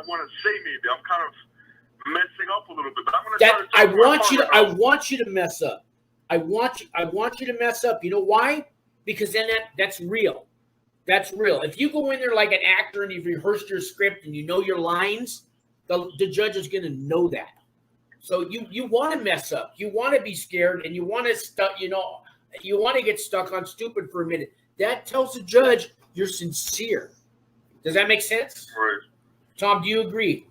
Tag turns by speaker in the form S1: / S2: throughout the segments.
S1: want to say. Maybe I'm kind of messing up a little bit, but I'm going to try to.
S2: I want you to mess up. I want you to mess up. You know why? Because then that's real. That's real. If you go in there like an actor and you've rehearsed your script and you know your lines, the judge is going to know that. So you want to mess up. You want to be scared, and you want to you want to get stuck on stupid for a minute. That tells the judge you're sincere. Does that make sense?
S1: Right.
S2: Tom, do you agree?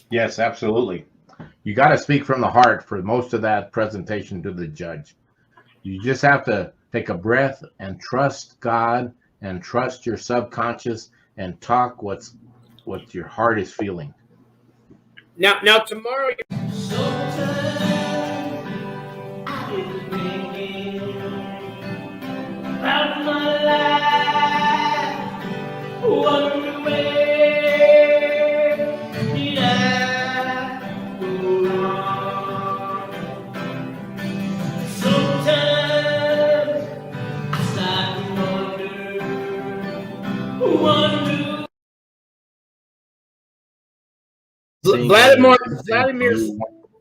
S3: Yes, absolutely. You got to speak from the heart for most of that presentation to the judge. You just have to take a breath and trust God and trust your subconscious and talk what your heart is feeling.
S2: Now tomorrow.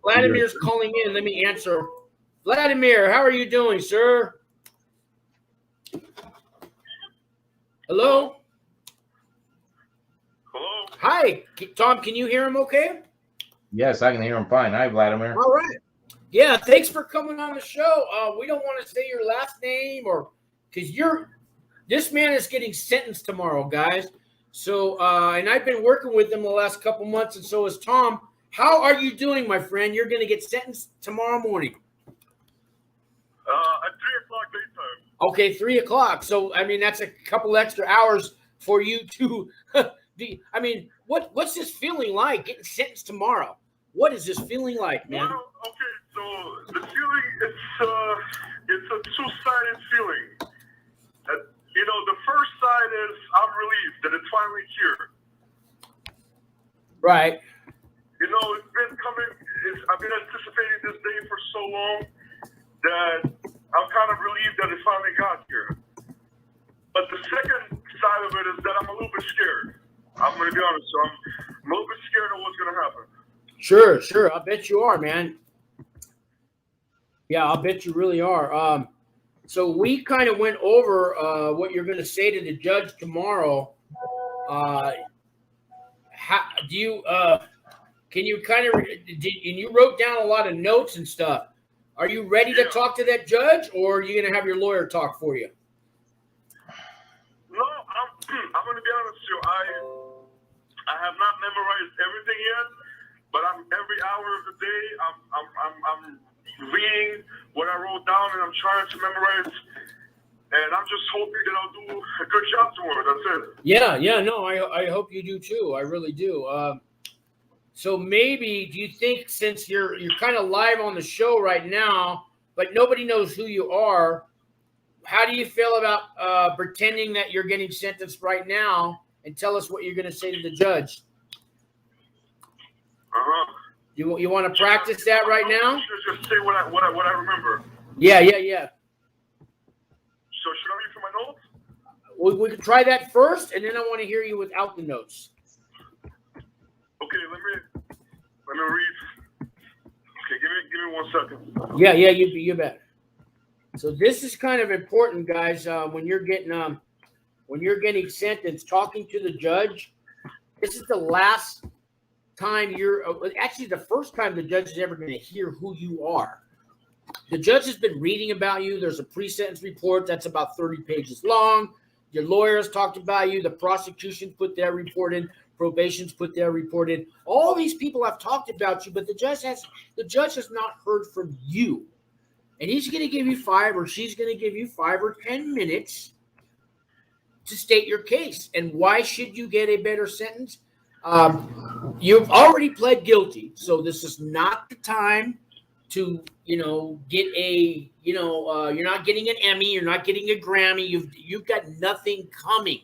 S2: Vladimir's calling in. Let me answer. Vladimir, how are you doing, sir? Hello?
S1: Hello?
S2: Hi. Tom, can you hear him okay?
S3: Yes, I can hear him fine. Hi, Vladimir.
S2: All right. Yeah, thanks for coming on the show. We don't want to say your last name because this man is getting sentenced tomorrow, guys. So, and I've been working with him the last couple months, and so is Tom. How are you doing, my friend? You're going to get sentenced tomorrow morning.
S1: At 3 o'clock daytime.
S2: Okay, 3 o'clock. So, I mean, that's a couple extra hours for you to be. I mean, what's this feeling like, getting sentenced tomorrow? What is this feeling like, man?
S1: Well, okay, so the feeling, it's a two-sided feeling. The first side is I'm relieved that it's finally here.
S2: Right.
S1: It's been coming. I've been anticipating this day for so long that I'm kind of relieved that it finally got here. But the second side of it is that I'm a little bit scared. I'm going to be honest. So I'm a little bit scared of what's going to happen.
S2: Sure. I bet you are, man. Yeah, I'll bet you really are. So we kind of went over what you're going to say to the judge tomorrow. Can you kind of, and you wrote down a lot of notes and stuff. Are you ready to talk to that judge, or are you going to have your lawyer talk for you?
S1: No, I'm going to be honest with you. I have not memorized everything yet, but every hour of the day I'm reading what I wrote down, and I'm trying to memorize. And I'm just hoping that I'll do a good job tomorrow. That's it.
S2: Yeah. No, I hope you do too. I really do. So maybe, do you think, since you're kind of live on the show right now, but nobody knows who you are, how do you feel about pretending that you're getting sentenced right now and tell us what you're going to say to the judge? You want to practice that right now?
S1: Just say what I remember.
S2: Yeah.
S1: So should I read from my notes?
S2: Well, we could try that first, and then I want to hear you without the notes.
S1: Okay, let me read. Okay, give me 1 second.
S2: Yeah, you bet. So this is kind of important, guys. When you're getting sentenced, talking to the judge, this is the last time actually the first time the judge is ever going to hear who you are. The judge has been reading about you. There's a pre-sentence report that's about 30 pages long. Your lawyers talked about you. The prosecution put their report in. Probation's put their report in. All these people have talked about you, but the judge has not heard from you. And he's going to give you 5, or she's going to give you 5 or 10 minutes to state your case. And why should you get a better sentence? You've already pled guilty, so this is not the time to, get a, you're not getting an Emmy, you're not getting a Grammy. You've got nothing coming.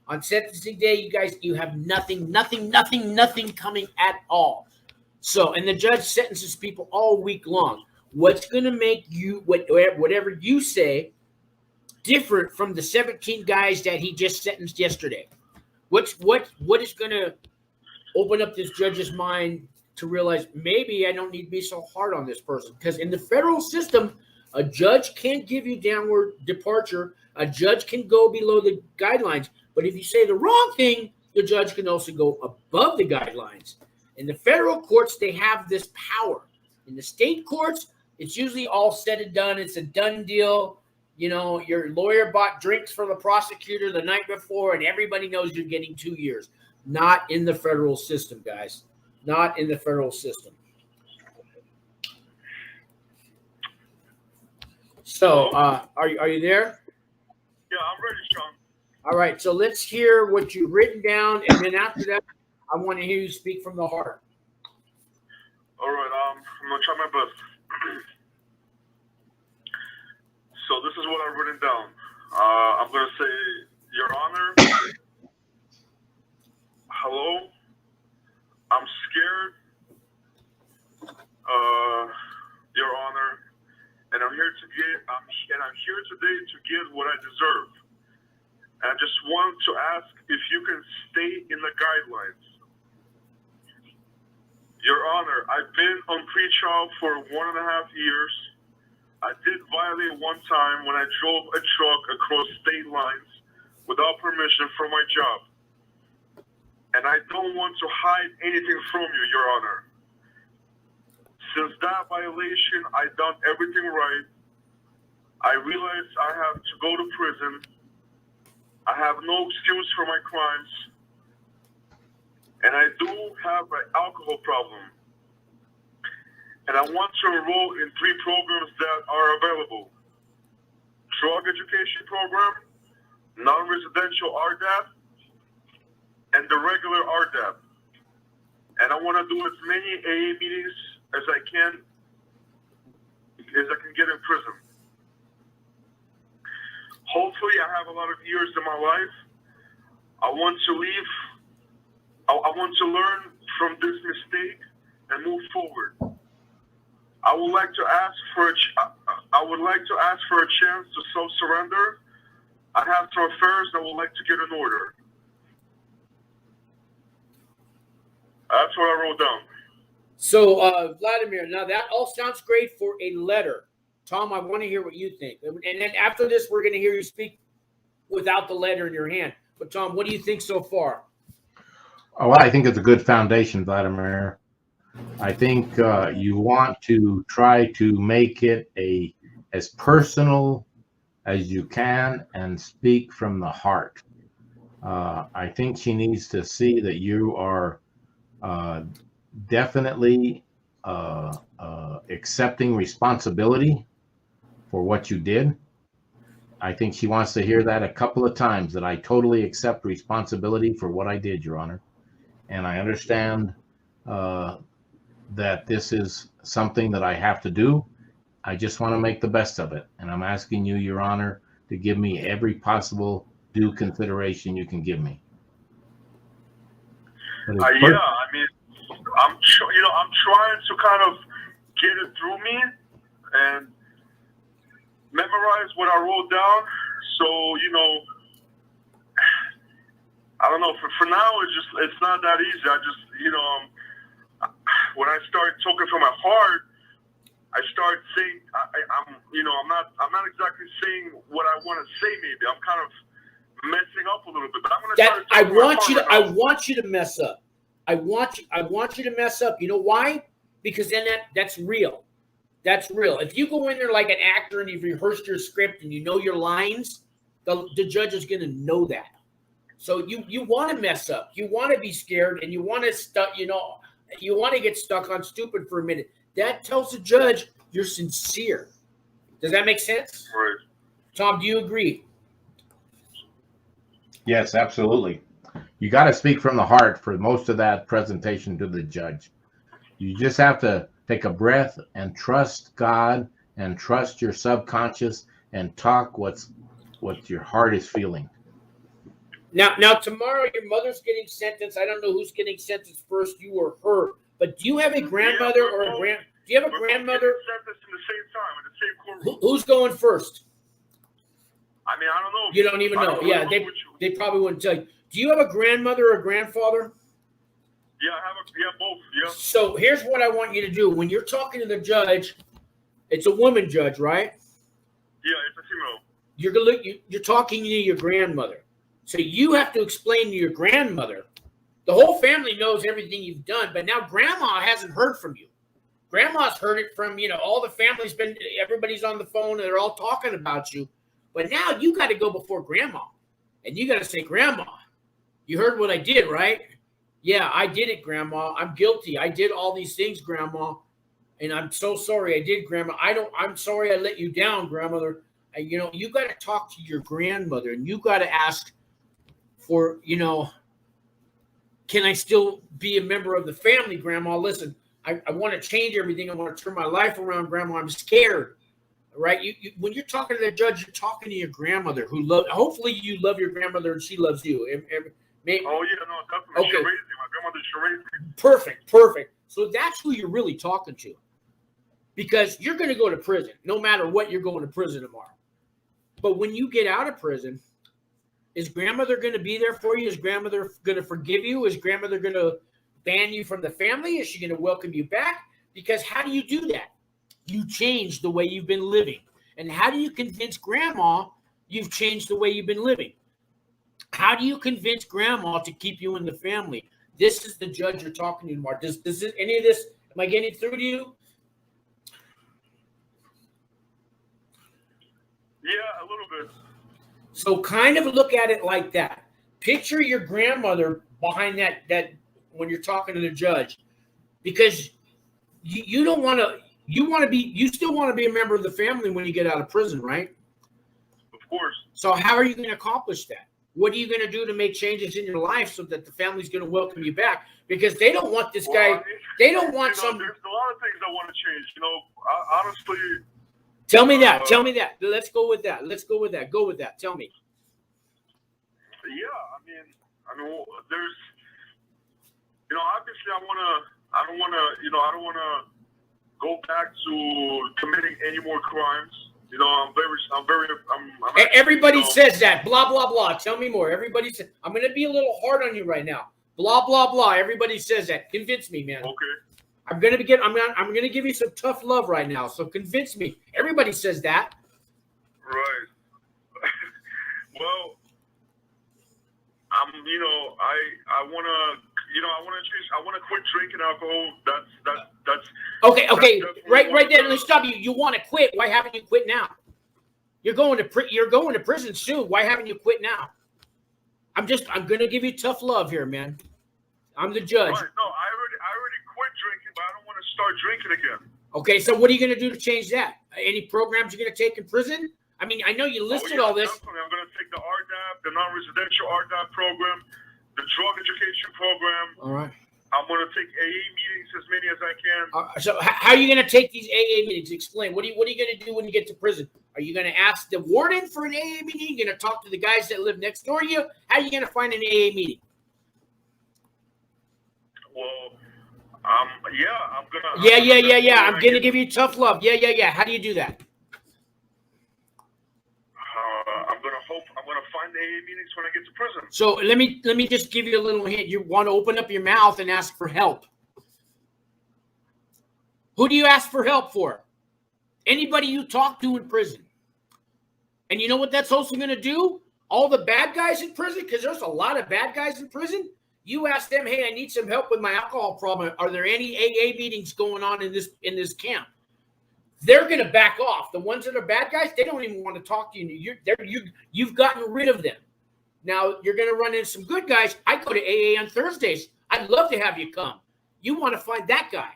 S2: On sentencing day, you have nothing coming at all. So, and the judge sentences people all week long. What's going to make you, whatever you say, different from the 17 guys that he just sentenced yesterday? What is going to open up this judge's mind to realize maybe I don't need to be so hard on this person? Because in the federal system, a judge can't give you downward departure. A judge can go below the guidelines. But if you say the wrong thing, the judge can also go above the guidelines. In the federal courts, they have this power. In the state courts, it's usually all said and done. It's a done deal. You know, your lawyer bought drinks for the prosecutor the night before, and everybody knows you're getting 2 years. Not in the federal system, guys. Not in the federal system. So, are you there?
S1: Yeah, I'm ready, Sean.
S2: All right. So let's hear what you've written down, and then after that, I want to hear you speak from the heart.
S1: All right, I'm gonna try my best. So this is what I've written down. I'm gonna say, Your Honor, hello. I'm scared, Your Honor, and I'm here today to get what I deserve. And I just want to ask if you can stay in the guidelines. Your Honor, I've been on pretrial for 1.5 years. I did violate one time when I drove a truck across state lines without permission from my job. And I don't want to hide anything from you, Your Honor. Since that violation, I've done everything right. I realize I have to go to prison. I have no excuse for my crimes. And I do have an alcohol problem. And I want to enroll in 3 programs that are available. Drug education program, non-residential RDAP, and the regular RDAP. And I want to do as many AA meetings as I can get in prison. Hopefully I have a lot of years in my life. I want to leave. I want to learn from this mistake and move forward. I would like to ask for a chance to self-surrender. I have some affairs I would like to get in order. That's what I wrote down.
S2: So, Vladimir, now that all sounds great for a letter. Tom, I want to hear what you think. And then after this, we're going to hear you speak without the letter in your hand. But, Tom, what do you think so far?
S3: Oh, I think it's a good foundation, Vladimir. I think you want to try to make it as personal as you can and speak from the heart. I think she needs to see that you are definitely accepting responsibility for what you did. I think she wants to hear that a couple of times, that I totally accept responsibility for what I did, Your Honor. And I understand that this is something that I have to do. I just want to make the best of it. And I'm asking you, Your Honor, to give me every possible due consideration you can give me.
S1: Yeah, I mean, I'm trying to kind of get it through me and memorize what I wrote down. So, I don't know. For now, it's not that easy. I just, when I start talking from my heart, I start saying, I'm not exactly saying what I want to say. Maybe I'm kind of messing up a little bit. But I'm going to try to.
S2: I want you to mess up. I want you to mess up. You know why? Because then that's real. That's real. If you go in there like an actor and you've rehearsed your script and you know your lines, the judge is going to know that. So you want to mess up. You want to be scared, and you want to you want to get stuck on stupid for a minute. That tells the judge you're sincere. Does that make sense?
S1: Right.
S2: Tom, do you agree?
S3: Yes, absolutely. You got to speak from the heart for most of that presentation to the judge. You just have to take a breath and trust God and trust your subconscious and talk what your heart is feeling.
S2: Now tomorrow your mother's getting sentenced. I don't know who's getting sentenced first, you or her. But do you have a grandmother or a grand? Do you have a grandmother?
S1: Sentenced in the same time in the same courtroom.
S2: Who's going first?
S1: I mean, I don't know.
S2: You don't even know. Yeah, they probably wouldn't tell you. Do you have a grandmother or grandfather?
S1: Yeah, I have both. Yeah.
S2: So here's what I want you to do. When you're talking to the judge, it's a woman judge, right?
S1: Yeah, it's a female.
S2: You're talking to your grandmother. So you have to explain to your grandmother. The whole family knows everything you've done, but now grandma hasn't heard from you. Grandma's heard it from, all the family's everybody's on the phone and they're all talking about you. But now you got to go before grandma and you got to say, Grandma, you heard what I did, right? Yeah, I did it, Grandma. I'm guilty. I did all these things, Grandma. And I'm so sorry I did, Grandma. I'm sorry I let you down, grandmother. And, you got to talk to your grandmother and you got to ask for, can I still be a member of the family, Grandma? Listen, I want to change everything. I want to turn my life around, Grandma. I'm scared, right? When you're talking to the judge, you're talking to your grandmother hopefully you love your grandmother and she loves you.
S1: Oh, yeah, no, definitely.
S2: Okay.
S1: She raised me. My grandmother, she raised me.
S2: Perfect. So that's who you're really talking to because you're going to go to prison. No matter what, you're going to prison tomorrow. But when you get out of prison, is grandmother going to be there for you? Is grandmother going to forgive you? Is grandmother going to ban you from the family? Is she going to welcome you back? Because how do you do that? You change the way you've been living. And how do you convince grandma you've changed the way you've been living? How do you convince grandma to keep you in the family? This is the judge you're talking to, Mark. Does any of this, am I getting through to you?
S1: Yeah, a little bit.
S2: So kind of look at it like that. Picture your grandmother behind that when you're talking to the judge, because you don't want to. You still want to be a member of the family when you get out of prison, right?
S1: Of course.
S2: So how are you going to accomplish that? What are you going to do to make changes in your life so that the family's going to welcome you back? Because they don't want this guy. They don't want some.
S1: There's a lot of things I want to change. Honestly.
S2: Tell me that. Let's go with that. Go with that. Tell me.
S1: Yeah, I mean, there's, obviously I don't want to go back to committing any more crimes.
S2: Everybody says that. Blah, blah, blah. Tell me more. Everybody says, I'm going to be a little hard on you right now. Blah, blah, blah. Everybody says that. Convince me, man.
S1: Okay.
S2: I'm gonna give you some tough love right now. So convince me. Everybody says that.
S1: Right. Well, I want to quit drinking alcohol. That's
S2: okay.
S1: That's
S2: Right there. Let me stop you. You want to quit? Why haven't you quit now? You're going to prison soon. Why haven't you quit now? I'm gonna give you tough love here, man. I'm the judge.
S1: Right. No, I already quit drinking, but I don't want to start drinking again.
S2: Okay, so what are you going to do to change that? Any programs you're going to take in prison? I mean, I know you listed all this.
S1: Definitely. I'm going to take the RDAP, the non-residential RDAP program, the drug education program.
S2: All right.
S1: I'm going to take AA meetings, as many as I can.
S2: So how are you going to take these AA meetings? Explain. What are you going to do when you get to prison? Are you going to ask the warden for an AA meeting? You're going to talk to the guys that live next door to you? How are you going to find an AA meeting?
S1: Well, I'm gonna.
S2: Yeah. I'm gonna give you tough love. Yeah. How do you do that?
S1: I'm gonna find the AA meetings when I get to prison.
S2: So let me just give you a little hint. You want to open up your mouth and ask for help. Who do you ask for help for? Anybody you talk to in prison. And you know what that's also going to do? All the bad guys in prison, because there's a lot of bad guys in prison. You ask them, hey, I need some help with my alcohol problem. Are there any AA meetings going on in this camp? They're going to back off. The ones that are bad guys, they don't even want to talk to you. You've gotten rid of them. Now, you're going to run into some good guys. I go to AA on Thursdays. I'd love to have you come. You want to find that guy.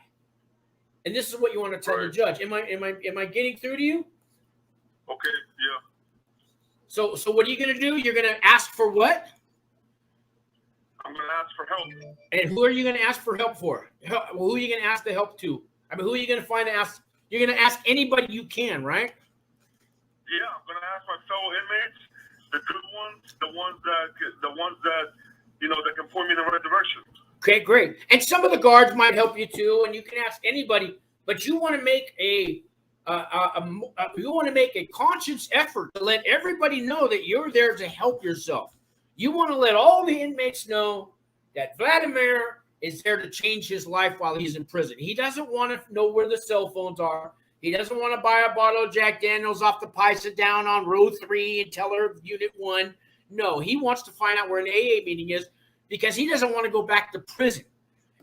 S2: And this is what you want to tell the judge. Am I getting through to you?
S1: Okay, yeah.
S2: So what are you going to do? You're going to ask for what?
S1: I'm going to ask for help.
S2: And who are you going to ask for help for? Who are you going to ask the help to? I mean, who are you going to find to ask? You're going to ask anybody you can, right?
S1: Yeah, I'm going to ask my fellow inmates, the good ones, the ones that that can point me in the right direction.
S2: Okay, great. And some of the guards might help you too, and you can ask anybody. But you want to make a conscious effort to let everybody know that you're there to help yourself. You want to let all the inmates know that Vladimir is there to change his life while he's in prison. He doesn't want to know where the cell phones are. He doesn't want to buy a bottle of Jack Daniels off the Pisa down on row 3 and tell her Unit 1. No, he wants to find out where an AA meeting is because he doesn't want to go back to prison.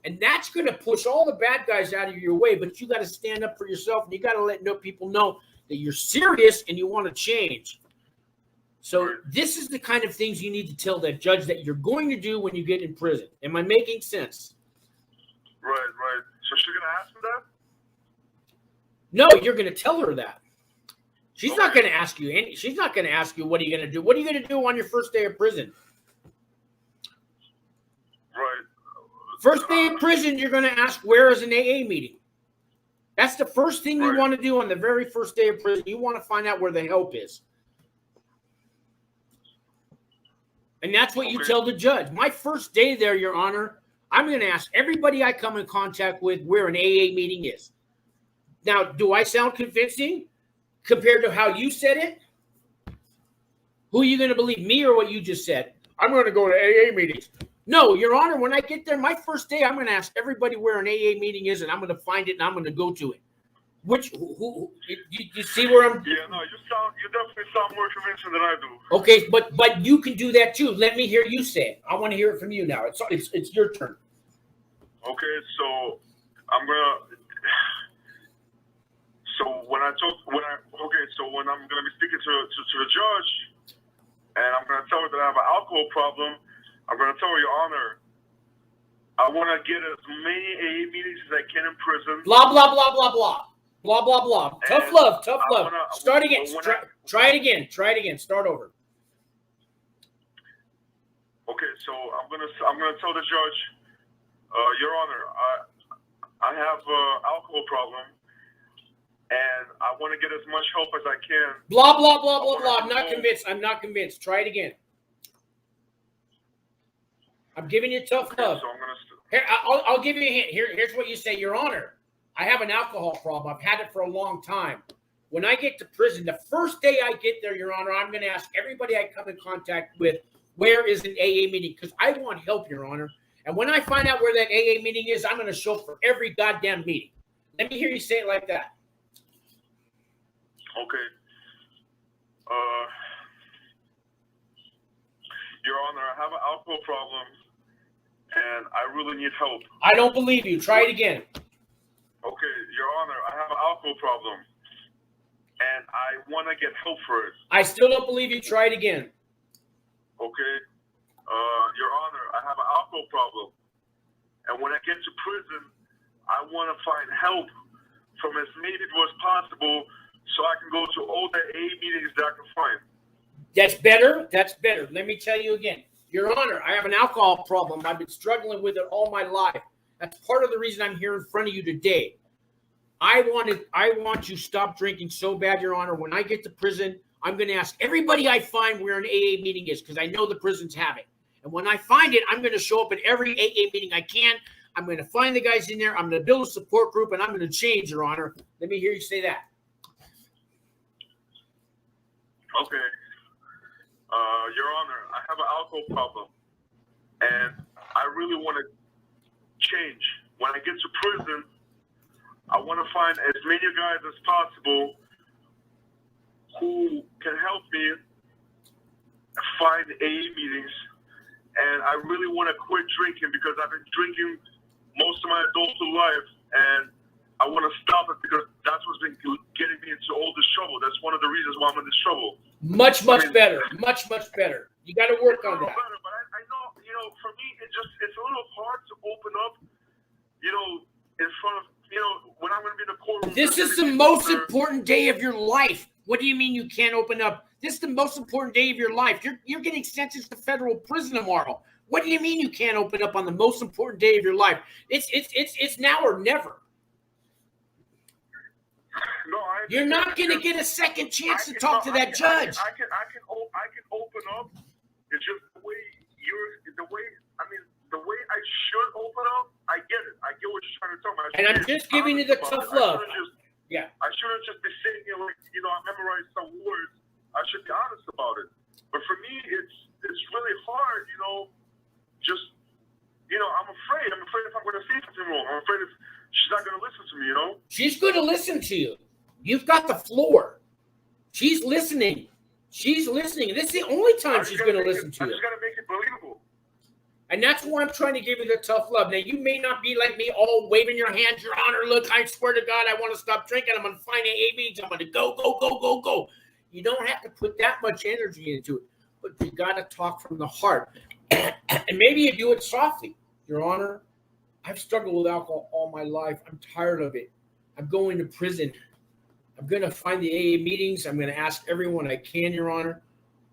S2: And that's going to push all the bad guys out of your way. But you got to stand up for yourself, and you got to let people know that you're serious and you want to change. So this is the kind of things you need to tell that judge that you're going to do when you get in prison. Am I making sense?
S1: Right. So she's going to ask me that?
S2: No, you're going to tell her that. She's not going to ask you. She's not going to ask you, what are you going to do? What are you going to do on your first day of prison?
S1: Right.
S2: First day of prison, you're going to ask, where is an AA meeting? That's the first thing you want to do on the very first day of prison. You want to find out where the help is. And that's what you tell the judge. My first day there, Your Honor, I'm going to ask everybody I come in contact with where an AA meeting is. Now, do I sound convincing compared to how you said it? Who are you going to believe, me or what you just said? I'm going to go to AA meetings. No, Your Honor, when I get there, my first day, I'm going to ask everybody where an AA meeting is, and I'm going to find it, and I'm going to go to it. Who you see where I'm?
S1: Yeah, no, you definitely sound more convincing than I do.
S2: Okay, but you can do that too. Let me hear you say it. I want to hear it from you now. It's your turn.
S1: Okay, so I'm gonna. So when I'm gonna be speaking to the judge, and I'm gonna tell her that I have an alcohol problem, I'm gonna tell her, Your Honor, I want to get as many AA meetings as I can in prison.
S2: Blah blah blah blah blah. Blah blah blah. Tough love. Start again. Try it again. Start over.
S1: Okay, so I'm gonna tell the judge, Your Honor, I have an alcohol problem, and I want to get as much help as I can.
S2: Blah blah blah blah blah. I'm not convinced. Try it again. I'm giving you tough love.
S1: So I'm gonna.
S2: Here, I'll give you a hint. Here's what you say, Your Honor. I have an alcohol problem. I've had it for a long time. When I get to prison, the first day I get there, Your Honor, I'm going to ask everybody I come in contact with, where is an AA meeting? Because I want help, Your Honor. And when I find out where that AA meeting is, I'm going to show up for every goddamn meeting. Let me hear you say it like that.
S1: Okay. Your Honor, I have an alcohol problem, and I really need help.
S2: I don't believe you. Try it again.
S1: Okay, Your Honor, I have an alcohol problem, and I want to get help for it.
S2: I still don't believe you. Try it again.
S1: Okay, Your Honor, I have an alcohol problem, and when I get to prison, I want to find help from as many people as possible so I can go to all the AA meetings that I can find.
S2: That's better. That's better. Let me tell you again. Your Honor, I have an alcohol problem. I've been struggling with it all my life. That's part of the reason I'm here in front of you today. I want you to stop drinking so bad, Your Honor. When I get to prison, I'm going to ask everybody I find where an AA meeting is because I know the prisons have it. And when I find it, I'm going to show up at every AA meeting I can. I'm going to find the guys in there. I'm going to build a support group, and I'm going to change, Your Honor. Let me hear you say that.
S1: Okay. Your Honor, I have an alcohol problem, and I really want to change. When I get to prison, I want to find as many guys as possible who can help me find AA meetings, and I really want to quit drinking because I've been drinking most of my adulthood life, and I want to stop it because that's what's been getting me into all this trouble. That's one of the reasons why I'm in this trouble.
S2: Much better. Much better. You got to work on that.
S1: Better, but I know, for me, it's a little hard to open up, in front of, when I'm going to be in the courtroom.
S2: This is the most important day of your life. What do you mean you can't open up? This is the most important day of your life. You're getting sentenced to federal prison tomorrow. What do you mean you can't open up on the most important day of your life? It's now or never.
S1: No,
S2: you're not going to get a second chance to talk to that judge.
S1: I can open up. It's just the way I should open up. I get it. I get what you're trying to tell me.
S2: And I'm just giving you the tough love.
S1: I shouldn't just be sitting here like, I memorized some words. I should be honest about it. But for me, it's really hard afraid. I'm afraid if I'm going to say something wrong. I'm afraid if she's not going to listen to me, you know?
S2: She's going to listen to you. You've got the floor. She's listening. She's listening. This is the only time she's going to listen to you.
S1: I just got to make it believable.
S2: And that's why I'm trying to give you the tough love. Now, you may not be like me, all waving your hands, Your Honor. Look, I swear to God, I want to stop drinking. I'm going to find AA meetings. I'm going to go, go, go, go, go. You don't have to put that much energy into it, but you got to talk from the heart. And maybe you do it softly. Your Honor, I've struggled with alcohol all my life. I'm tired of it. I'm going to prison. I'm going to find the AA meetings. I'm going to ask everyone I can, Your Honor.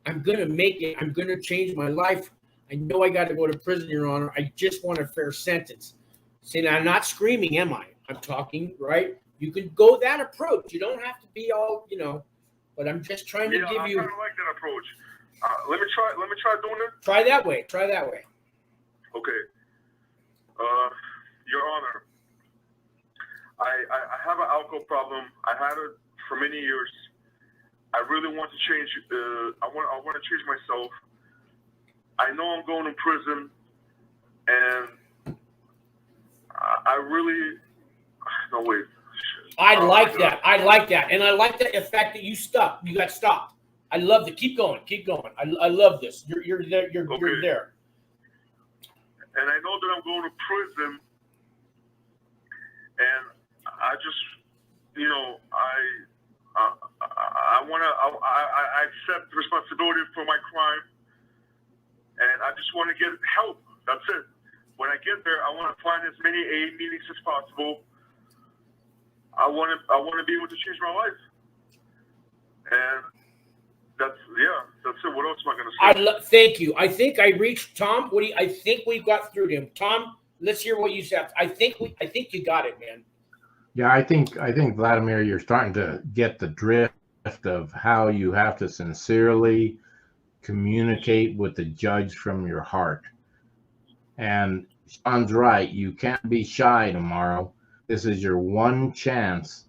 S2: I'm going to make it. I'm going to change my life. I know I got to go to prison, Your Honor. I just want a fair sentence. See, now I'm not screaming, am I? I'm talking, right? You can go that approach. You don't have to be all, but I'm just trying to give you.
S1: I kind of like that approach. Let me try doing it.
S2: Try that way. Try that way.
S1: Okay. Your Honor, I have an alcohol problem. I had it for many years. I really want to change. I want to change myself. I know I'm going to prison, and I really. No wait.
S2: I like that. I like that, and I like the fact that you stopped. You got stopped. I love it. Keep going. Keep going. I love this. You're there. You're there.
S1: And I know that I'm going to prison, and I just, I accept responsibility for my crime, and I just want to get help. That's it. When I get there, I want to find as many AA meetings as possible. I want to be able to change my life, and that's it. What else am I going to say?
S2: Thank you. I think I reached Tom. I think we got through to him. Tom, let's hear what you said. I think you got it, man.
S3: Yeah, I think Vladimir, you're starting to get the drift of how you have to sincerely communicate with the judge from your heart. And Sean's right. You can't be shy tomorrow. This is your one chance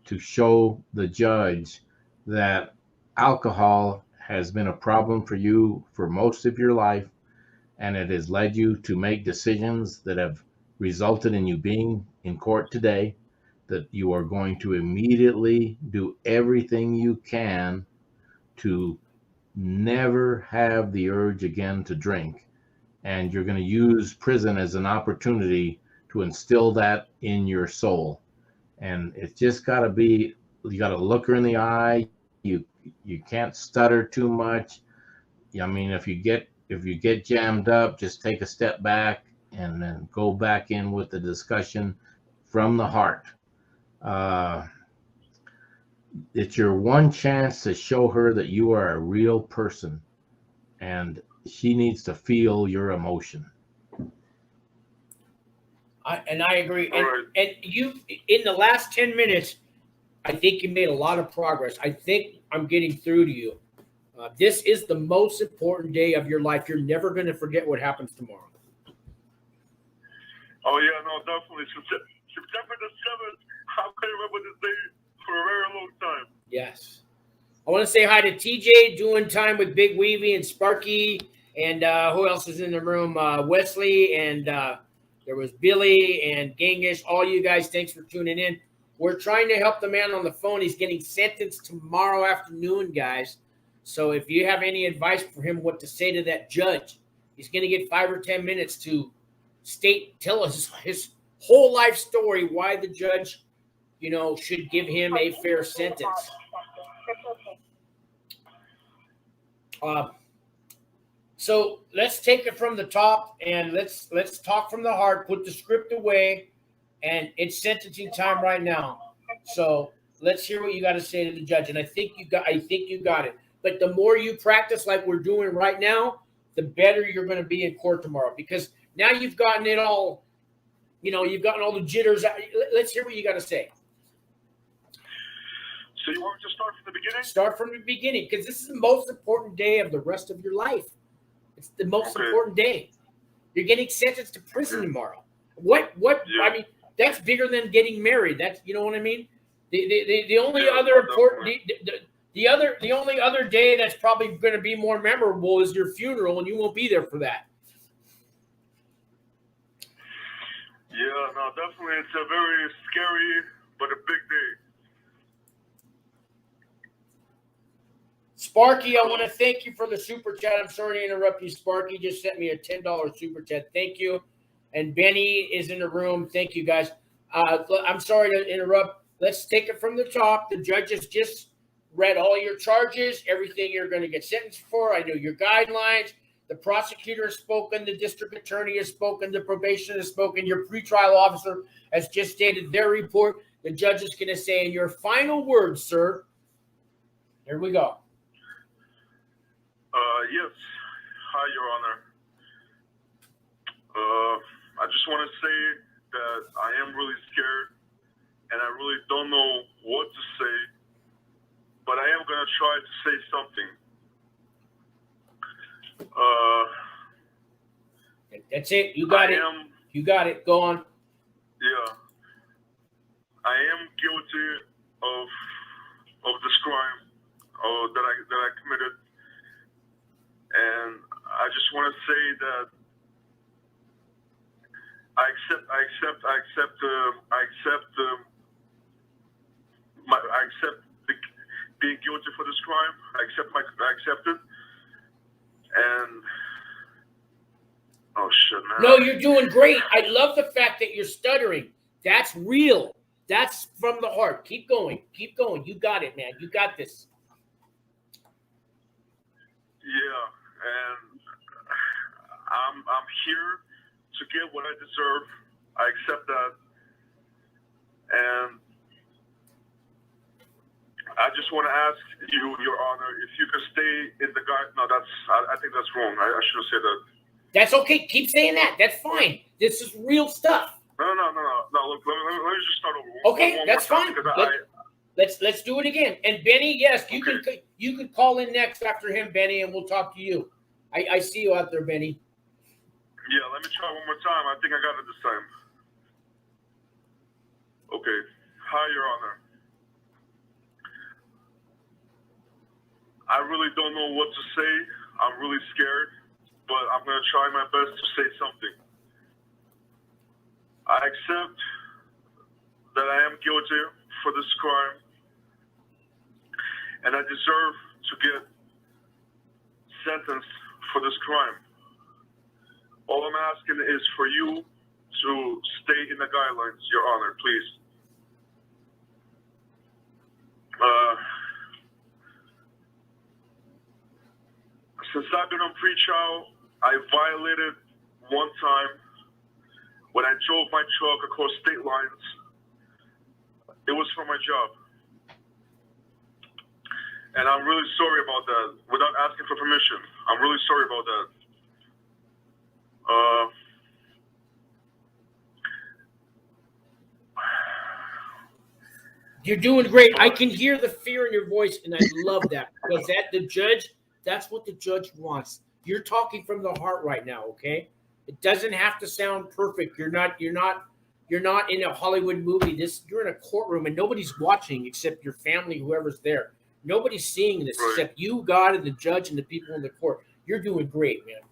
S3: to show the judge that alcohol has been a problem for you for most of your life, and it has led you to make decisions that have resulted in you being in court today, that you are going to immediately do everything you can to never have the urge again to drink. And you're going to use prison as an opportunity to instill that in your soul. And it's just got to be, you got to look her in the eye. You can't stutter too much. I mean, if you get jammed up, just take a step back and then go back in with the discussion from the heart. It's your one chance to show her that you are a real person, and she needs to feel your emotion.
S2: I agree. And you, in the last 10 minutes, I think you made a lot of progress. I think I'm getting through to you. This is the most important day of your life. You're never going to forget what happens tomorrow.
S1: Oh, yeah, no, definitely. September the 7th, I'm going to remember this day for a very long time.
S2: Yes. I want to say hi to TJ, doing time with Big Weavy and Sparky. And who else is in the room? Wesley, and there was Billy and Genghis. All you guys, thanks for tuning in. We're trying to help the man on the phone. He's getting sentenced tomorrow afternoon, guys. So if you have any advice for him what to say to that judge, he's going to get 5 or 10 minutes to tell us his whole life story, why the judge, should give him a fair sentence. So let's take it from the top, and let's talk from the heart, put the script away. And it's sentencing time right now. So let's hear what you got to say to the judge. And I think you got it. But the more you practice like we're doing right now, the better you're going to be in court tomorrow. Because now you've gotten it all, you've gotten all the jitters out. Let's hear what you got to say.
S1: So you want me to start from the beginning?
S2: Start from the beginning, because this is the most important day of the rest of your life. It's the most important day. You're getting sentenced to prison tomorrow. What? Yeah. I mean, that's bigger than getting married. That's, you know what I mean? The only other important the only other day that's probably going to be more memorable is your funeral, and you won't be there for that.
S1: no, definitely. It's a very scary but a big day.
S2: Sparky, I want to thank you for the super chat. I'm sorry to interrupt you. Sparky just sent me a $10 super chat. Thank you. And Benny is in the room. Thank you, guys. I'm sorry to interrupt. Let's take it from the top. The judges just read all your charges, everything you're going to get sentenced for. I know your guidelines. The prosecutor has spoken. The district attorney has spoken. The probation has spoken. Your pretrial officer has just stated their report. The judge is going to say in your final words, sir. Here we go.
S1: Yes. Hi, Your Honor. I just want to say that I am really scared, and I really don't know what to say, but I am going to try to say something.
S2: That's it. You got it. You got it. Go on.
S1: Yeah. I am guilty of this crime that I committed. And I just want to say that I accept being guilty for this crime. I accept it. And oh shit, man.
S2: No, you're doing great. I love the fact that you're stuttering. That's real. That's from the heart. Keep going. Keep going. You got it, man. You got this.
S1: Yeah. And I'm here to get what I deserve. I accept that. And I just want to ask you, Your Honor, if you could stay in the guide. No, I think that's wrong. I should have said that.
S2: That's okay. Keep saying that. That's fine. This is real stuff.
S1: No. Look, let me just start over.
S2: Okay, that's fine. Let's do it again. And Benny, yes, you can call in next after him, Benny, and we'll talk to you. I see you out there, Benny.
S1: Yeah, let me try one more time. I think I got it this time. Okay. Hi, Your Honor. I really don't know what to say. I'm really scared, but I'm going to try my best to say something. I accept that I am guilty for this crime, and I deserve to get sentenced for this crime. All I'm asking is for you to stay in the guidelines, Your Honor, please. Since I've been on pretrial, I violated one time when I drove my truck across state lines. It was for my job. And I'm really sorry about that, without asking for permission. I'm really sorry about that.
S2: You're doing great. I can hear the fear in your voice, and I love that. Because that's what the judge wants. You're talking from the heart right now, okay? It doesn't have to sound perfect. You're not in a Hollywood movie. You're in a courtroom, and nobody's watching except your family, whoever's there. Nobody's seeing this except you, God, and the judge, and the people in the court. You're doing great, man.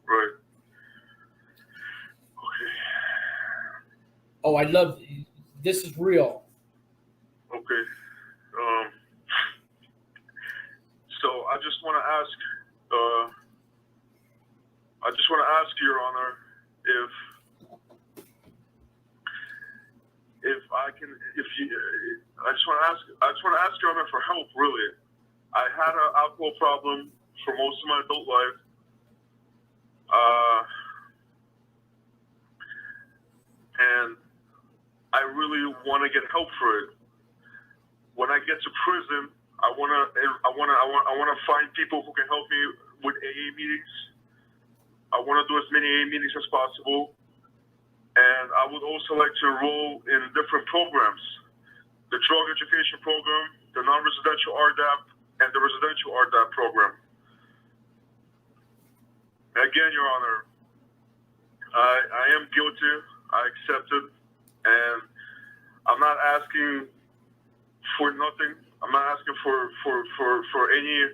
S1: Right. Okay.
S2: Oh, I love this. Is real.
S1: Okay. So I just want to ask, Your Honor, I just want to ask Your Honor for help. Really, I had an alcohol problem for most of my adult life. And I really want to get help for it. When I get to prison, I want to find people who can help me with AA meetings. I want to do as many AA meetings as possible. And I would also like to enroll in different programs. The drug education program, the non-residential RDAP, and the residential RDAP program. Again, Your Honor, I am guilty. I accept it. And I'm not asking for nothing. I'm not asking for any.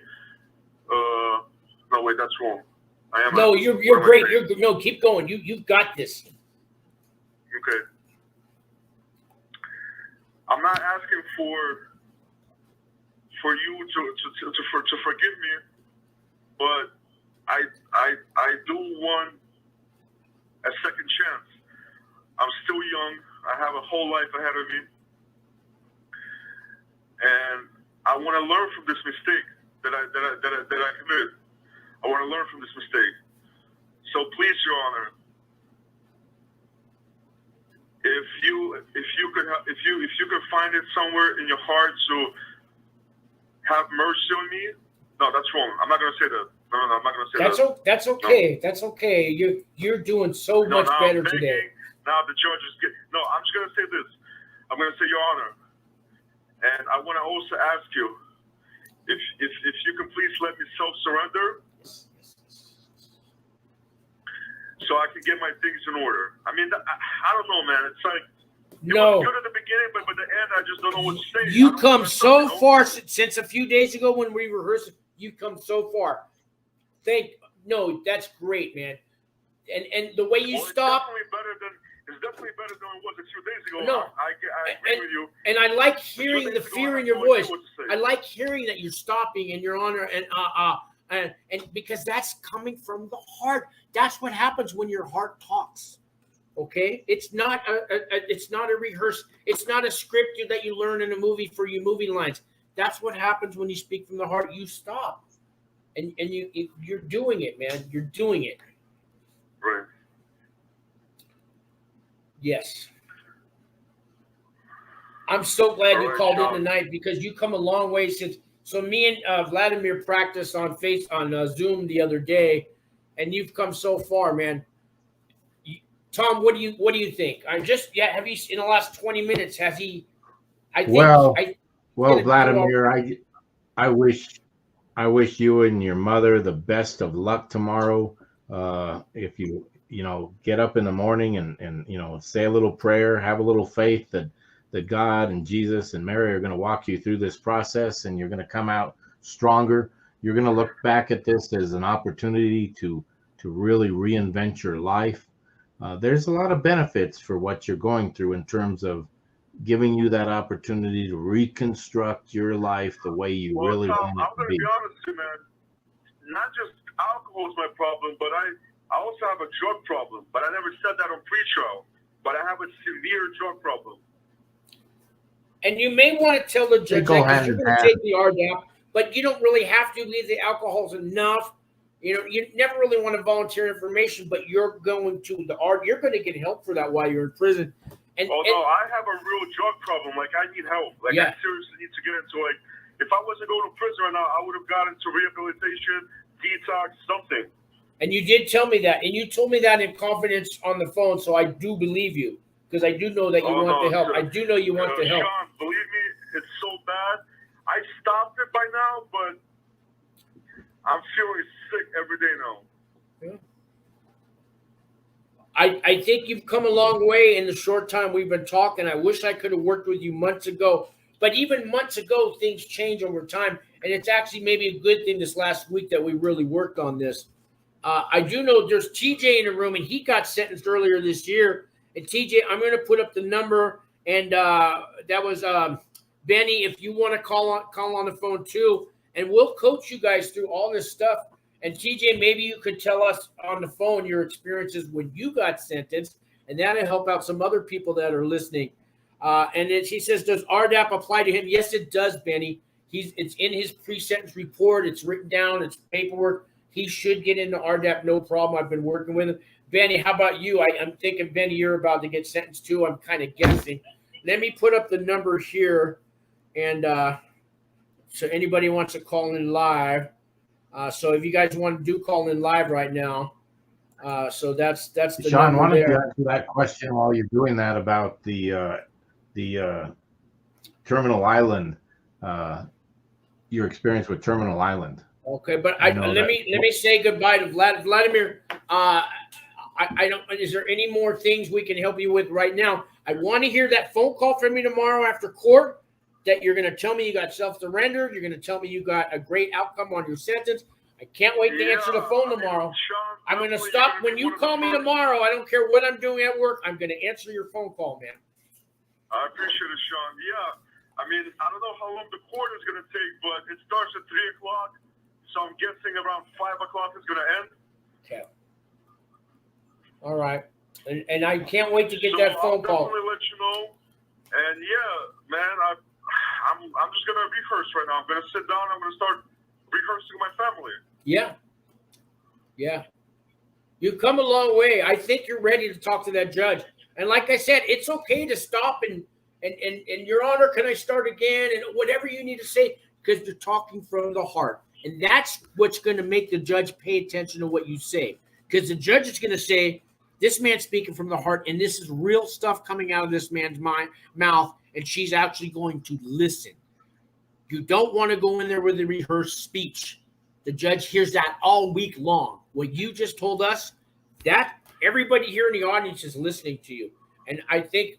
S1: No, wait, that's wrong.
S2: No, you're great. No, keep going. You've got this.
S1: Okay. I'm not asking for you to forgive me, but I do want a second chance. I'm still young. I have a whole life ahead of me, and I want to learn from this mistake that I committed. I want to learn from this mistake. So please, Your Honor, if you could find it somewhere in your heart to have mercy on me. No, that's wrong. I'm not gonna say that. No, I'm not gonna say that.
S2: That's okay. No. That's okay. You're doing so much better today.
S1: Now the judges get. No, I'm just gonna say this. I'm gonna say, Your Honor, and I want to also ask you if you can please let me self-surrender, so I can get my things in order. I mean, I don't know, man. It's like it was good at the beginning, but by the end, I just don't know what to say.
S2: You come so far since a few days ago when we rehearsed. You come so far. That's great, man. And the way you stop.
S1: It's definitely better than it was a few days ago.
S2: No,
S1: I agree with you.
S2: And I like hearing the fear in your voice. I like hearing that you're stopping in Your Honor, and because that's coming from the heart. That's what happens when your heart talks. Okay, it's not a rehearse. It's not a script that you learn in a movie for your movie lines. That's what happens when you speak from the heart. You stop, and you're doing it, man. You're doing it.
S1: Right.
S2: Yes. I'm so glad you called in tonight because you come a long way since. So me and Vladimir practiced on Zoom the other day, and you've come so far, man. Tom, what do you think? Have you in the last 20 minutes? Has he?
S3: Vladimir, I wish you and your mother the best of luck tomorrow. If you get up in the morning and say a little prayer, have a little faith that God and Jesus and Mary are going to walk you through this process, and you're going to come out stronger. You're going to look back at this as an opportunity to really reinvent your life. There's a lot of benefits for what you're going through in terms of giving you that opportunity to reconstruct your life the way you really want it to be.
S1: I'm going to be honest with you, man. Not just alcohol is my problem, but I also have a drug problem. But I never said that on pre-trial. But I have a severe drug problem.
S2: And you may want to tell the judge that you're going to take the RDAP, but you don't really have to. Leave the alcohol's enough. You never really want to volunteer information, but you're going to you're going to get help for that while you're in prison.
S1: I have a real drug problem. Like, I need help. Like, I seriously need to get into, like, if I wasn't going to prison right now, I would have got into rehabilitation, detox, something.
S2: And you did tell me that. And you told me that in confidence on the phone, so I do believe you. Because I do know that you want the help. I do know you want the help.
S1: Sean, believe me, it's so bad. I stopped it by now, but I'm feeling sick every day now.
S2: Yeah. I think you've come a long way in the short time we've been talking. I wish I could have worked with you months ago. But even months ago, things change over time. And it's actually maybe a good thing this last week that we really worked on this. I do know there's TJ in the room, and he got sentenced earlier this year. And TJ, I'm going to put up the number. And that was Benny, if you want to call on the phone too. And we'll coach you guys through all this stuff. And TJ, maybe you could tell us on the phone your experiences when you got sentenced, and that'll help out some other people that are listening. He says, does RDAP apply to him? Yes, it does, Benny. It's in his pre-sentence report. It's written down. It's paperwork. He should get into RDAP, no problem. I've been working with him. Benny, how about you? I'm thinking, Benny, you're about to get sentenced too. I'm kind of guessing. Let me put up the number here, and so anybody wants to call in live. So if you guys want to call in live right now, so that's the
S3: Sean, why don't you
S2: there.
S3: answer that question while you're doing that about the Terminal Island, your experience with Terminal Island.
S2: Okay, but let me say goodbye to Vladimir. I don't. Is there any more things we can help you with right now? I want to hear that phone call from you tomorrow after court. That you're going to tell me you got self-surrender. You're going to tell me you got a great outcome on your sentence. I can't wait to answer the phone tomorrow.
S1: Sean,
S2: I'm going to
S1: definitely
S2: stop.
S1: you're
S2: When
S1: gonna be
S2: you
S1: one of the
S2: call me
S1: first.
S2: tomorrow, I don't care what I'm doing at work. I'm going to answer your phone call, man.
S1: I appreciate it, Sean. Yeah. I mean, I don't know how long the court is going to take, but it starts at 3 o'clock. So I'm guessing around 5 o'clock it's going to end.
S2: Okay. All right. And I can't wait to get
S1: So
S2: that phone
S1: I'll
S2: call.
S1: definitely let you know. And yeah, man, I'm just going to rehearse right now. I'm going to sit down. I'm going to start rehearsing with my family.
S2: Yeah. Yeah. You've come a long way. I think you're ready to talk to that judge. And like I said, it's okay to stop and Your Honor, can I start again? And whatever you need to say, because you're talking from the heart. And that's what's going to make the judge pay attention to what you say. Because the judge is going to say, this man's speaking from the heart, and this is real stuff coming out of this man's mouth, and she's actually going to listen. You don't want to go in there with a rehearsed speech. The judge hears that all week long. What you just told us, that everybody here in the audience is listening to you. And I think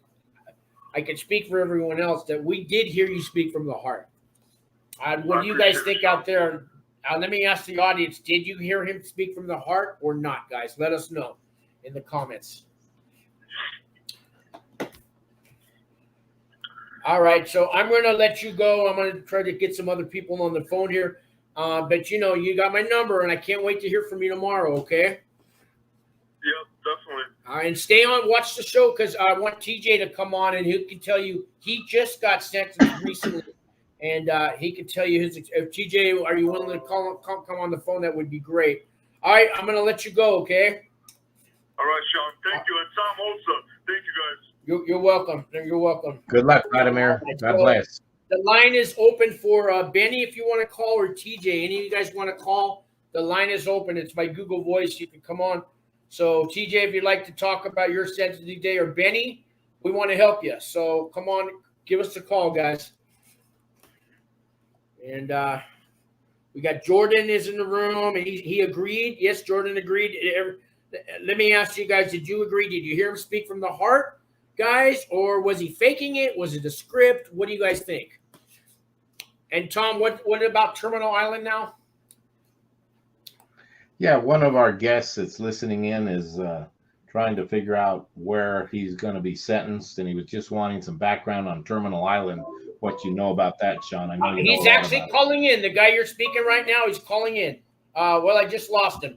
S2: I can speak for everyone else that we did hear you speak from the heart. What do you guys think out there? Let me ask the audience, did you hear him speak from the heart or not, guys? Let us know in the comments. All right, so I'm going to let you go. I'm going to try to get some other people on the phone here. But, you know, you got my number, and I can't wait to hear from you tomorrow, okay?
S1: Yep, definitely.
S2: All right, and stay on, watch the show, because I want TJ to come on, and he can tell you he just got sentenced recently. And he can tell you his. If TJ, are you willing to come on the phone? That would be great. All right, I'm going to let you go, okay?
S1: All right, Sean. Thank you. And Tom also. Thank you, guys.
S2: You're welcome. You're welcome.
S3: Good luck, Vladimir. God bless.
S2: The line is open for Benny if you want to call, or TJ. Any of you guys want to call? The line is open. It's by Google Voice. You can come on. So, TJ, if you'd like to talk about your sentencing day, or Benny, we want to help you. So, come on, give us a call, guys. And we got Jordan is in the room, and he agreed. Yes, Jordan agreed. Let me ask you guys, did you agree? Did you hear him speak from the heart, guys? Or was he faking it? Was it a script? What do you guys think? And Tom, what about Terminal Island now?
S3: Yeah, one of our guests that's listening in is trying to figure out where he's going to be sentenced, and he was just wanting some background on Terminal Island. What you know about that, Sean? I know you know
S2: He's actually calling in. The guy you're speaking right now, he's calling in. Well, I just lost him.